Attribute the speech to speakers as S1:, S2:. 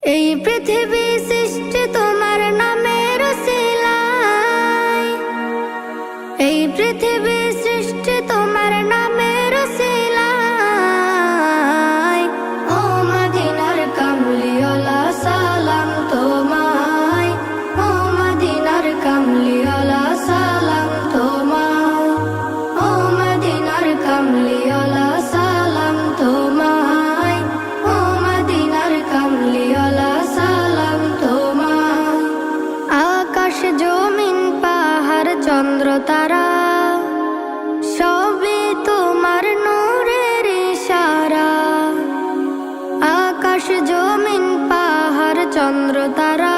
S1: এই পৃথিবী সৃষ্টি তোমার নামের উসিলায়, এই পৃথিবী সৃষ্টি তোমার নামের উসিলায়। ও মদিনার কামলিওয়ালা সালাম তোমায়, ও মদিনার কামলিওয়ালা সালাম তোমায়, ও মদিনার কামলিওয়ালা সালাম তোমায়, ও মদিনার কামলিওয়ালা সালাম তোমায়। আকাশ জমিন পাহাড় চন্দ্র তারা সবই তোমার নূরের ইশারা। আকাশ জমিন পাহাড় চন্দ্র তারা